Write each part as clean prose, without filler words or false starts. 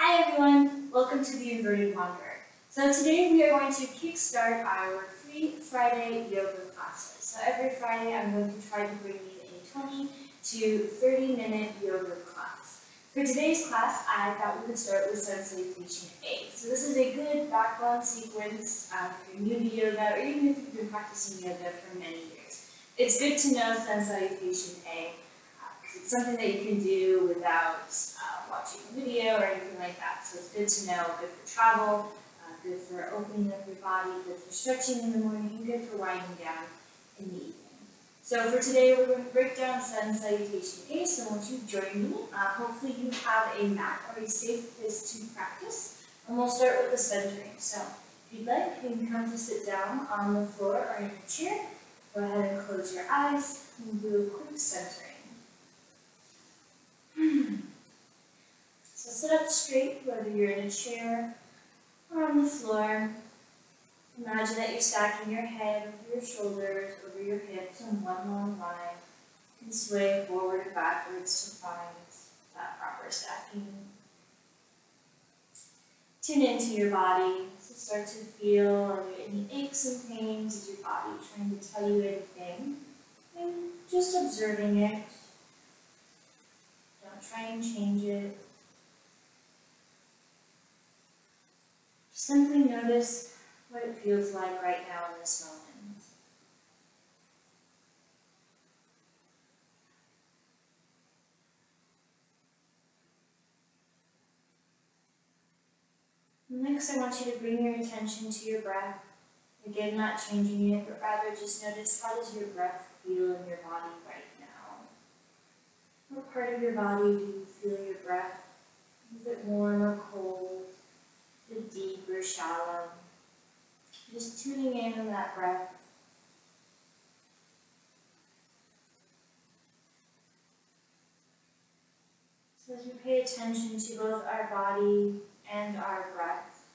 Hi everyone, welcome to the Inverted Wanderer. So today we are going to kickstart our free Friday yoga classes. So every Friday I'm going to try to bring you a 20 to 30 minute yoga class. For today's class, I thought we could start with Sun Salutation A. So this is a good backbone sequence if you're new to yoga or even if you've been practicing yoga for many years. It's good to know Sun Salutation A because it's something that you can do without watching a video or anything like that. So it's good to know, good for travel, good for opening up your body, good for stretching in the morning, and good for winding down in the evening. So for today, we're going to break down Sun Salutation A. So once you join me, hopefully you have a mat or a safe place to practice. And we'll start with the centering. So if you'd like, you can come to sit down on the floor or in a chair. Go ahead and close your eyes and do a quick centering. So sit up straight, whether you're in a chair or on the floor. Imagine that you're stacking your head over your shoulders, over your hips in one long line. You can sway forward or backwards to find that proper stacking. Tune into your body. So start to feel, are there any aches and pains? Is your body trying to tell you anything? And just observing it. Don't try and change it. Simply notice what it feels like right now in this moment. Next, I want you to bring your attention to your breath. Again, not changing it, but rather just notice, how does your breath feel in your body right now? What part of your body do you feel your breath? Is it warm or cold? Is it deep or shallow? Just tuning in on that breath. So as we pay attention to both our body and our breath,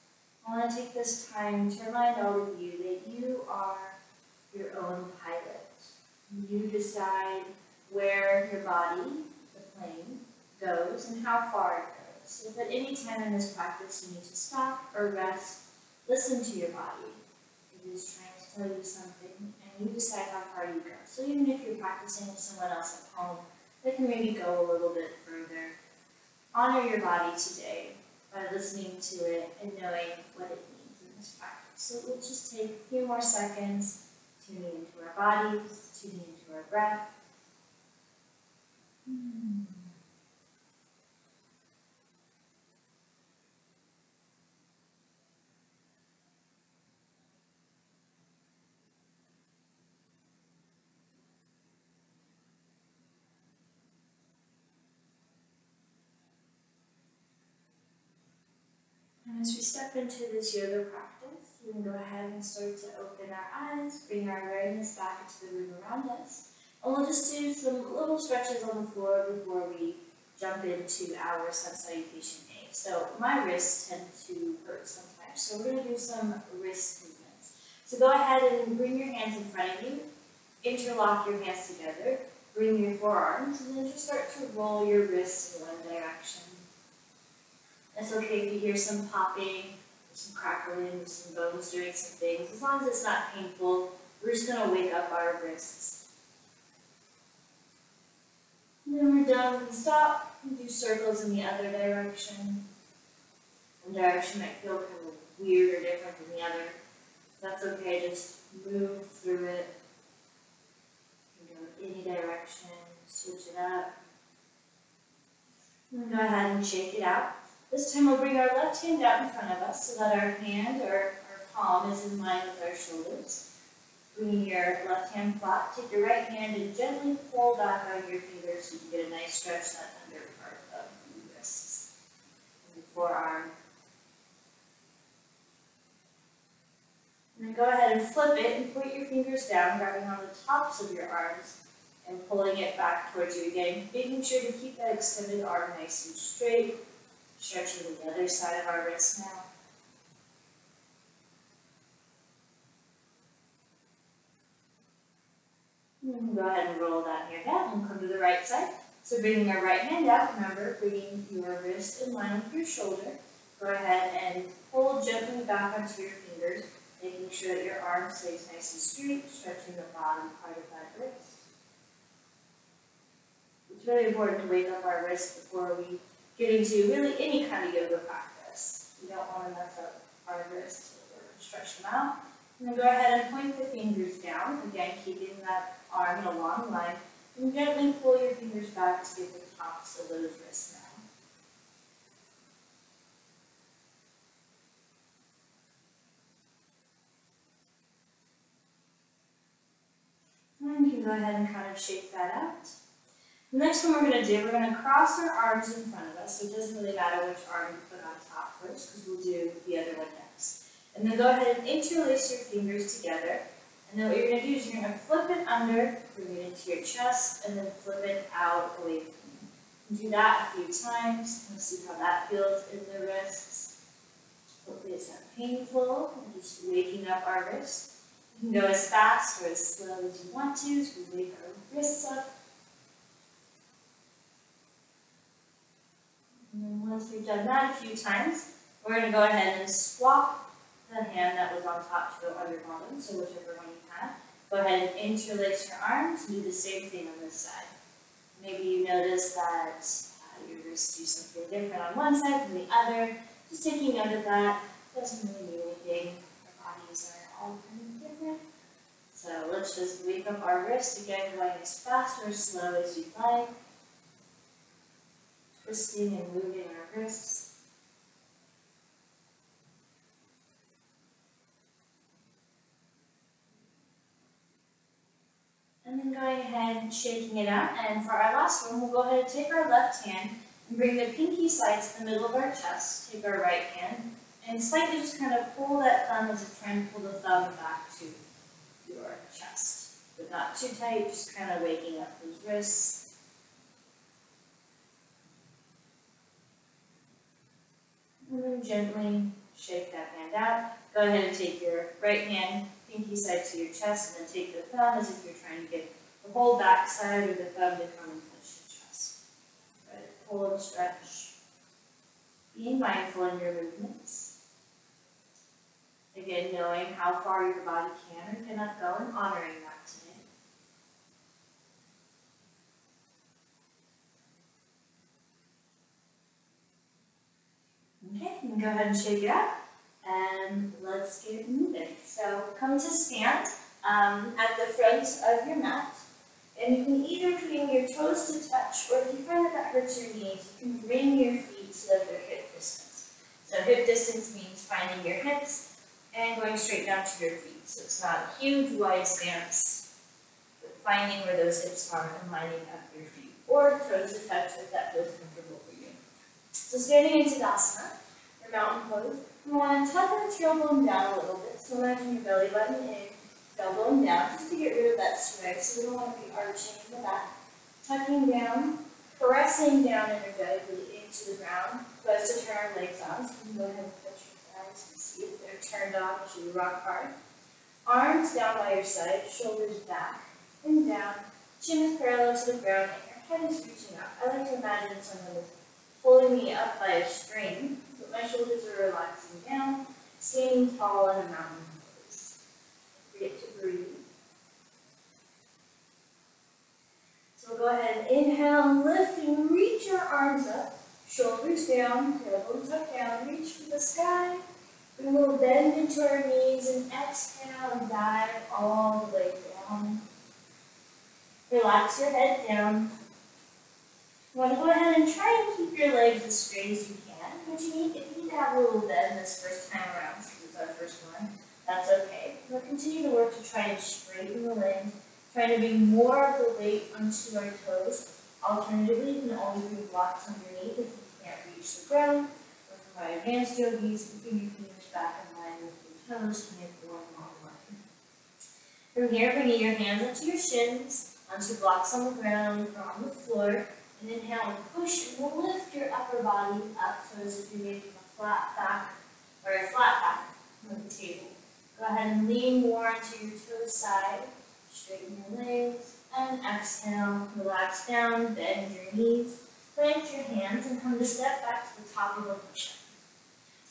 I want to take this time to remind all of you that you are your own pilot. You decide where your body, the plane, goes and how far it goes. So if at any time in this practice you need to stop or rest, listen to your body. It is trying to tell you something, and you decide how far you go. So even if you're practicing with someone else at home, they can maybe go a little bit further. Honor your body today by listening to it and knowing what it means in this practice. So we'll just take a few more seconds, tuning into our bodies, tuning into our breath. And as we step into this yoga practice, we can go ahead and start to open our eyes, bring our awareness back into the room around us. And we'll just do some little stretches on the floor before we jump into our Sun Salutation A. So my wrists tend to hurt sometimes, so we're going to do some wrist movements. So go ahead and bring your hands in front of you, interlock your hands together, bring your forearms, and then just start to roll your wrists in one direction. It's okay if you hear some popping, some crackling, some bones doing some things. As long as it's not painful, we're just going to wake up our wrists. And then we're done, we can stop and do circles in the other direction. One direction might feel kind of weird or different than the other. That's okay, just move through it. You can go in any direction, switch it up. And go ahead and shake it out. This time we'll bring our left hand out in front of us so that our hand or our palm is in line with our shoulders. Bring your left hand flat, take your right hand and gently pull back on your fingers so you can get a nice stretch that under part of the wrists and the forearm. And then go ahead and flip it and put your fingers down, grabbing on the tops of your arms and pulling it back towards you again, making sure to keep that extended arm nice and straight. Stretching the other side of our wrist now. And go ahead and roll that here down and come to the right side. So bringing our right hand out, remember, bringing your wrist in line with your shoulder. Go ahead and pull gently back onto your fingers, making sure that your arm stays nice and straight, stretching the bottom part of that wrist. It's really important to wake up our wrist before we get into really any kind of yoga practice. We don't want to mess up our wrists or stretch them out. And then go ahead and point the fingers down, again keeping that arm in a long line, and gently pull your fingers back to get the tops of those wrists now. And you can go ahead and kind of shake that out. The next one we're going to do, we're going to cross our arms in front of us, so it doesn't really matter which arm you put on top first, because we'll do the other one next. And then go ahead and interlace your fingers together, and then what you're going to do is you're going to flip it under, bring it into your chest, and then flip it out away from you. And do that a few times, and see how that feels in the wrists. Hopefully it's not painful, we're just waking up our wrists. You can go as fast or as slow as you want to, so we wake our wrists up. And then once we've done that a few times, we're going to go ahead and swap the hand that was on top to go under bottom, so whichever one you have. Go ahead and interlace your arms and do the same thing on this side. Maybe you notice that your wrists do something different on one side from the other. Just taking note of that doesn't really mean anything. Our bodies are all kind of different. So let's just wake up our wrists again, going as fast or as slow as you'd like. Twisting and moving our wrists. And then going ahead and shaking it out. And for our last one, we'll go ahead and take our left hand and bring the pinky side to the middle of our chest. Take our right hand and slightly just kind of pull that thumb as if trying to pull the thumb back to your chest. But not too tight, just kind of waking up those wrists. And then gently shake that hand out. Go ahead and take your right hand, pinky side to your chest, and then take the thumb as if you're trying to get the whole back side or the thumb to come and touch your chest. Right. Pull and stretch. Being mindful in your movements. Again, knowing how far your body can or cannot go and honoring that today. Okay, you can go ahead and shake it out, and let's get moving. So come to stand at the front of your mat, and you can either bring your toes to touch, or if you find that that hurts your knees, you can bring your feet so that they're hip distance. So hip distance means finding your hips and going straight down to your feet. So it's not a huge wide stance, but finding where those hips are and lining up your feet, or toes to touch if that feels comfortable for you. So standing in Tadasana, or mountain pose, you want to tuck the tailbone down a little bit. So imagine your belly button in, tailbone down, just to get rid of that sway. So we don't want to be arching in the back. Tucking down, pressing down energetically into the ground, so as to turn our legs on. So you can go ahead and touch your thighs and see if they're turned on as you rock hard. Arms down by your side, shoulders back and down. Chin is parallel to the ground, and your head is reaching up. I like to imagine someone is pulling me up by a string, but my shoulders are relaxing down, standing tall in a mountain pose. Forget to breathe. So we'll go ahead and inhale, lift and reach your arms up, shoulders down, tailbone tucked down, reach for the sky. We will bend into our knees and exhale and dive all the way down. Relax your head down. You want to go ahead and try and keep your legs as straight as you can. But if you need to have a little bend this first time around, because it's our first one, that's okay. We'll continue to work to try and straighten the legs, trying to bring more of the weight onto our toes. Alternatively, you can always bring blocks underneath if you can't reach the ground. Or for my advanced yogis, bring your fingers back in line with your toes to make one long line. From here, bringing your hands up to your shins, onto blocks on the ground or on the floor. And inhale and push and lift your upper body up so as if you're making a flat back or a flat back on the table. Go ahead and lean more onto your toe side. Straighten your legs. And exhale, relax down, bend your knees, plant your hands, and come to step back to the top of a push-up.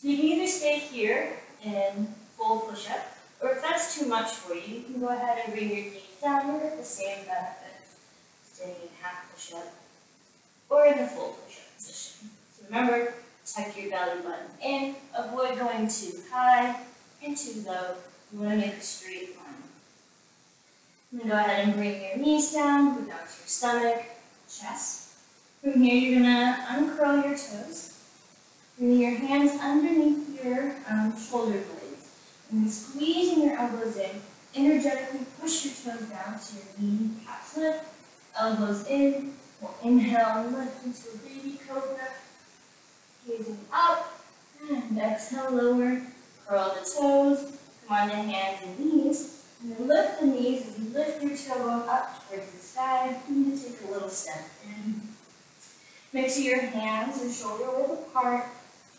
So you can either stay here in full push-up, or if that's too much for you, you can go ahead and bring your knees down and get the same benefits, staying in half push-up, or in the full push-up position. So remember, tuck your belly button in, avoid going too high and too low. You want to make a straight line. I'm going to go ahead and bring your knees down, go down to your stomach, chest. From here, you're going to uncurl your toes. Bring your hands underneath your shoulder blades. And squeezing your elbows in, energetically push your toes down so your kneecaps lift. Elbows in. We'll inhale and lift into a baby cobra. Gazing up. And exhale, lower. Curl the toes. Come on to hands and knees. And then lift the knees as you lift your tailbone up towards the sky. You need to take a little step in. Make sure your hands are shoulder width apart,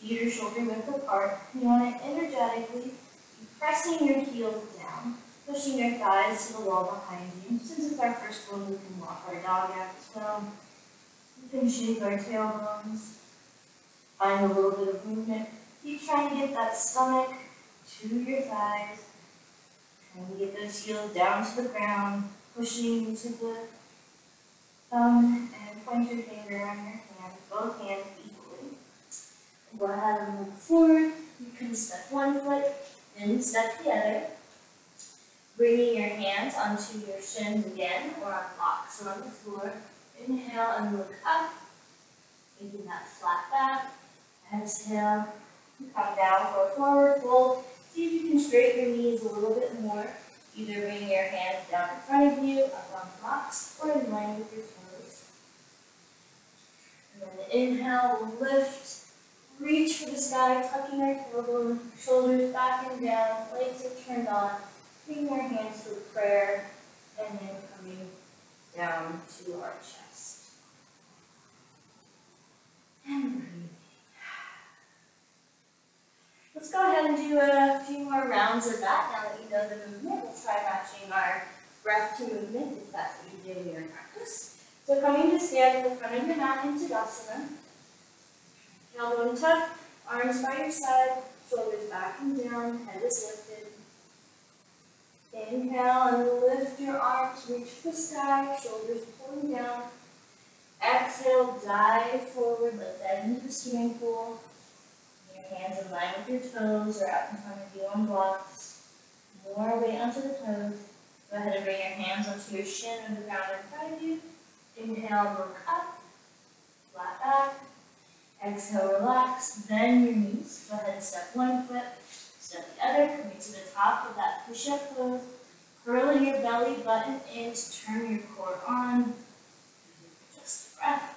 feet are shoulder width apart. You want to energetically be pressing your heels down, pushing your thighs to the wall behind you. Since it's our first one, we can walk our dog out as well. We can shake our tailbones. Find a little bit of movement. Keep trying to get that stomach to your thighs. Trying to get those heels down to the ground, pushing into the thumb and pointer finger on your hand, both hands equally. Go ahead and move forward. You can step one foot, then step the other. Bringing your hands onto your shins again, or on blocks on the floor. Inhale and look up, making that flat back. Exhale, come down for a forward fold. See if you can straighten your knees a little bit more. Either bring your hands down in front of you, up on blocks, or in line with your toes. And then inhale, lift, reach for the sky, tucking our tailbone, shoulders back and down, legs are turned on, bringing our hands to a prayer, and then coming down to our chest. And breathing. Let's go ahead and do a few more rounds of that. Now that you know the movement, we'll try matching our breath to movement if that's what you do in your practice. So coming to stand in the front of your mat in Tadasana. Tailbone tuck, arms by your side, shoulders back and down, head is lifted. Inhale and lift your arms, reach for the sky, shoulders pulling down. Exhale, dive forward, lift that into the swimming pool. Hands in line with your toes or out in front of you on blocks. More weight onto the toes. Go ahead and bring your hands onto your shin or the ground in front of you. Inhale, look up, flat back. Exhale, relax, bend your knees. Go ahead and step one foot, step the other, coming to the top of that push-up pose. Curling your belly button in to turn your core on. Just a breath.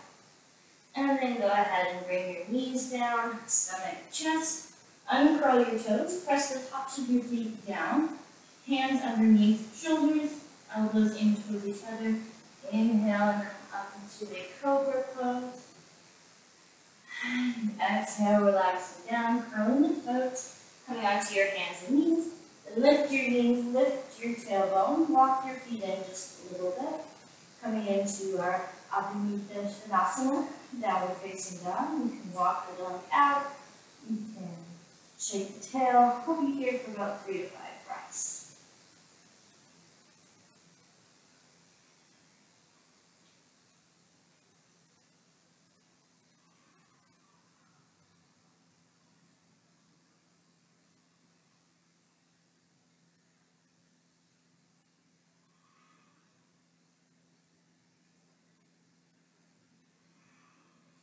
And then go ahead and bring your knees down, stomach, chest. Uncurl your toes, press the tops of your feet down. Hands underneath shoulders, elbows in towards each other. Inhale and come up into a cobra pose. And exhale, relaxing down, curling the toes. Coming onto your hands and knees. Then lift your knees, lift your tailbone, walk your feet in just a little bit. Coming into our Abhinita Svanasana, downward facing dog. You can walk the dog out. You can shake the tail. We'll be here for about 3 to 5 breaths.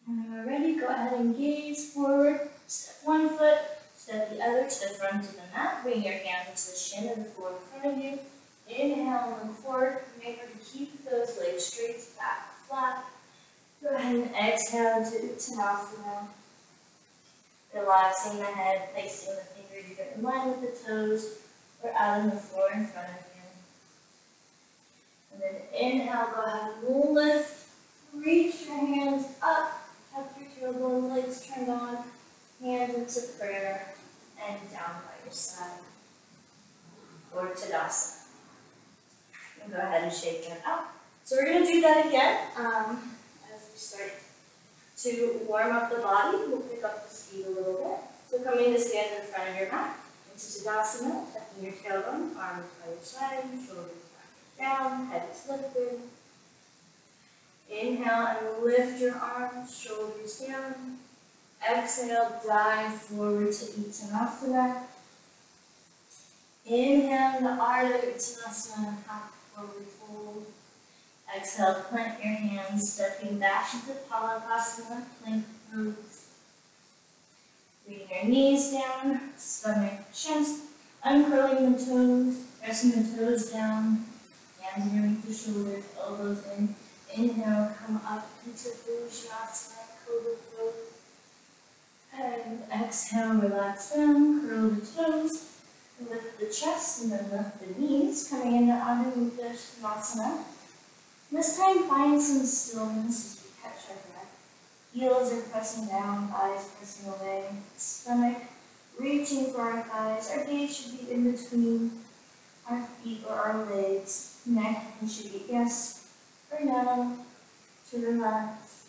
And when we're ready, go ahead and gaze forward. Step one foot, step the other to the front of the mat. Bring your hands into the shin of the floor in front of you. Inhale and look forward. Remember to keep those legs straight, back flat. Go ahead and exhale into Uttanasana. Relaxing the head, placing the fingers either in line with the toes or out on the floor in front of you. And then inhale, go ahead and lift. Reach your hands up. Tuck your tailbone, legs turned on, hands into prayer, and down by your side. Or Tadasana. And go ahead and shake that out. So we're going to do that again as we start to warm up the body. We'll pick up the speed a little bit. So coming to stand in front of your mat, into Tadasana, tucking your tailbone, arms by your side, shoulders back down, head is lifted. Inhale and lift your arms, shoulders down. Exhale, dive forward to Uttanasana. Inhale the Ardha Uttanasana, half forward fold. Exhale, plant your hands, stepping back into Palakasana, plank pose. Bringing your knees down, stomach, chest, uncurling the toes, pressing the toes down, hands underneath the shoulders, elbows in. Inhale, come up into Virushanasana, cobra pose. And exhale, relax down, curl the toes, lift the chest, and then lift the knees, coming into Ardha Uttanasana. This time, find some stillness as we catch our breath. Heels are pressing down, thighs pressing away, stomach reaching for our thighs. Our gaze should be in between our feet or our legs. Neck should be yes or no to relax.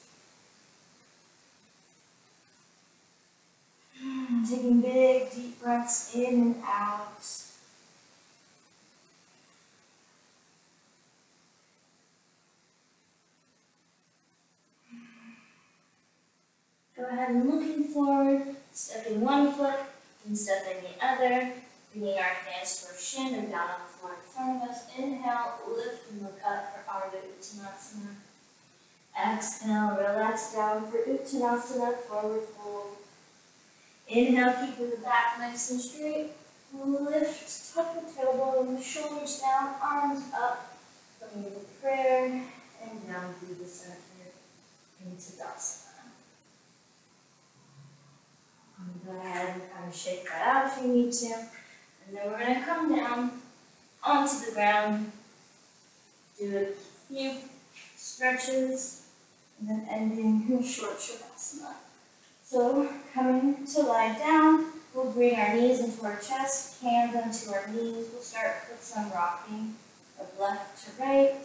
Taking big, deep breaths in and out. Go ahead and looking forward, stepping one foot, and stepping the other, bringing our hands to our shin or down on the floor in front of us. Inhale, lift and look up for Ardha Uttanasana. Exhale, relax down for Uttanasana, forward fold. Inhale, keep the back nice and straight. Lift, tuck the tailbone, shoulders down, arms up, coming into prayer, and down through the center into Tadasana. Go ahead and kind of shake that out if you need to. And then we're going to come down onto the ground, do a few stretches, and then ending in a short Shavasana. So coming to lie down, we'll bring our knees into our chest, hands onto our knees. We'll start with some rocking of left to right.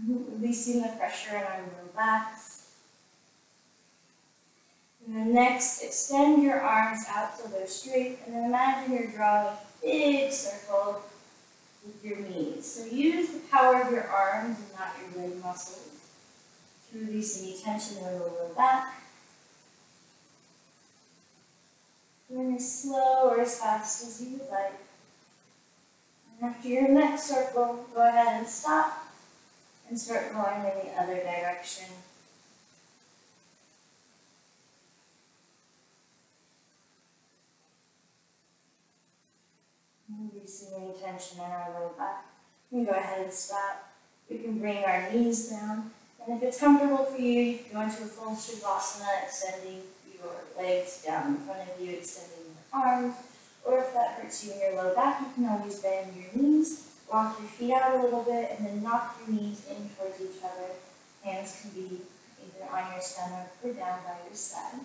Releasing the pressure in our low backs. And then next, extend your arms out so they're straight, and then imagine you're drawing a big circle with your knees. So use the power of your arms and not your leg muscles to release any tension in the lower back. Doing as slow or as fast as you would like. And after your next circle, go ahead and stop and start going in the other direction. Releasing any tension in our low back. We can go ahead and stop. We can bring our knees down. And if it's comfortable for you, you can go into a full Shavasana, extending your legs down in front of you, extending your arms. Or if that hurts you in your low back, you can always bend your knees, walk your feet out a little bit, and then knock your knees in towards each other. Hands can be either on your stomach or down by your side.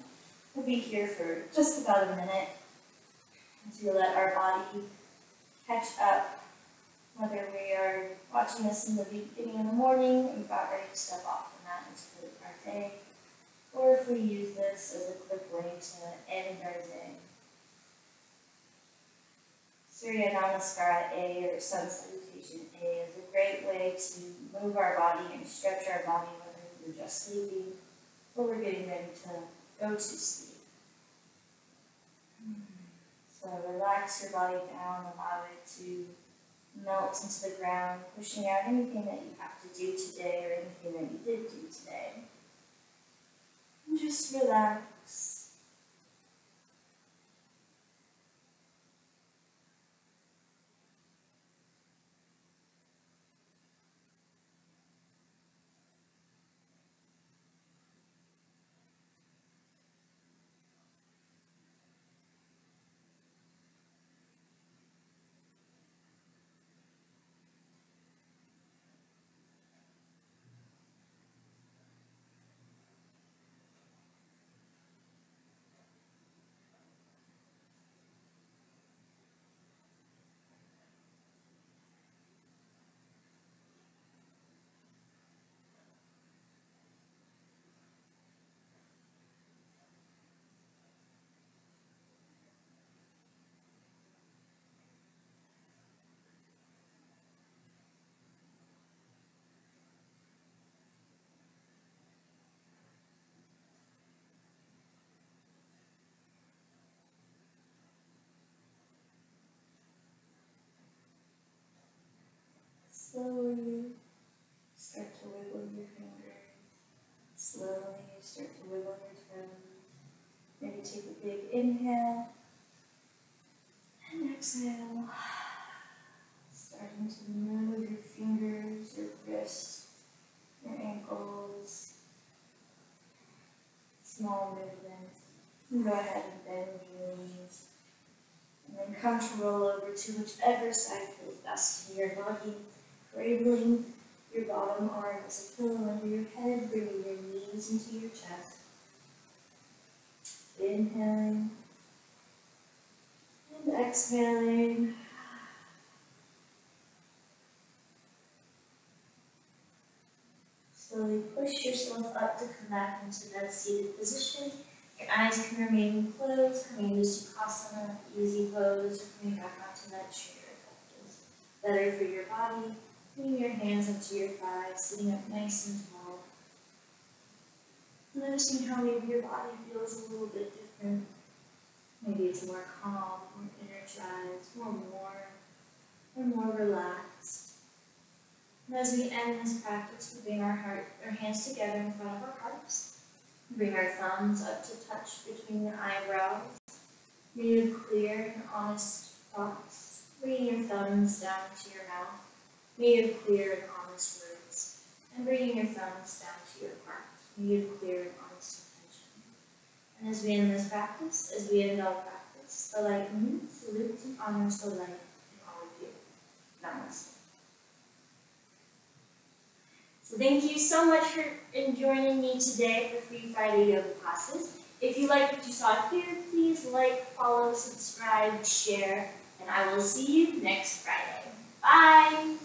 We'll be here for just about a minute as we let our body catch up, whether we are watching this in the beginning of the morning and about ready to step off the mat into our day, or if we use this as a quick way to end our day. Surya Namaskara A, or Sun Salutation A, is a great way to move our body and stretch our body, whether we're just sleeping or we're getting ready to go to sleep. So relax your body down, allow it to melt into the ground, pushing out anything that you have to do today or anything that you did do today. And just relax. Slowly start to wiggle your fingers. Slowly start to wiggle your toes. Maybe take a big inhale and exhale. Starting to move your fingers, your wrists, your ankles. Small movements. Go ahead and bend your knees. And then come to roll over to whichever side feels best in your body. Cradling your bottom arm as a pillow under your head, bringing your knees into your chest. Inhaling and exhaling. Slowly push yourself up to come back into that seated position. Your eyes can remain closed, coming to Sukhasana, easy pose, or coming back onto that chair if that is better for your body. Bring your hands up to your thighs, sitting up nice and tall. Noticing how maybe your body feels a little bit different. Maybe it's more calm, more energized, more warm, or more relaxed. And as we end this practice, we bring our hands together in front of our hearts. Bring our thumbs up to touch between the eyebrows. May you clear and honest thoughts. Bring your thumbs down to your mouth. May you clear and honest words. And bringing your thumbs down to your heart. May you clear and honest intention. And as we end this practice, as we end all practice, the light in you salutes and honors the light in all of you. Namaste. So thank you so much for joining me today for Free Friday Yoga classes. If you like what you saw here, please like, follow, subscribe, share, and I will see you next Friday. Bye!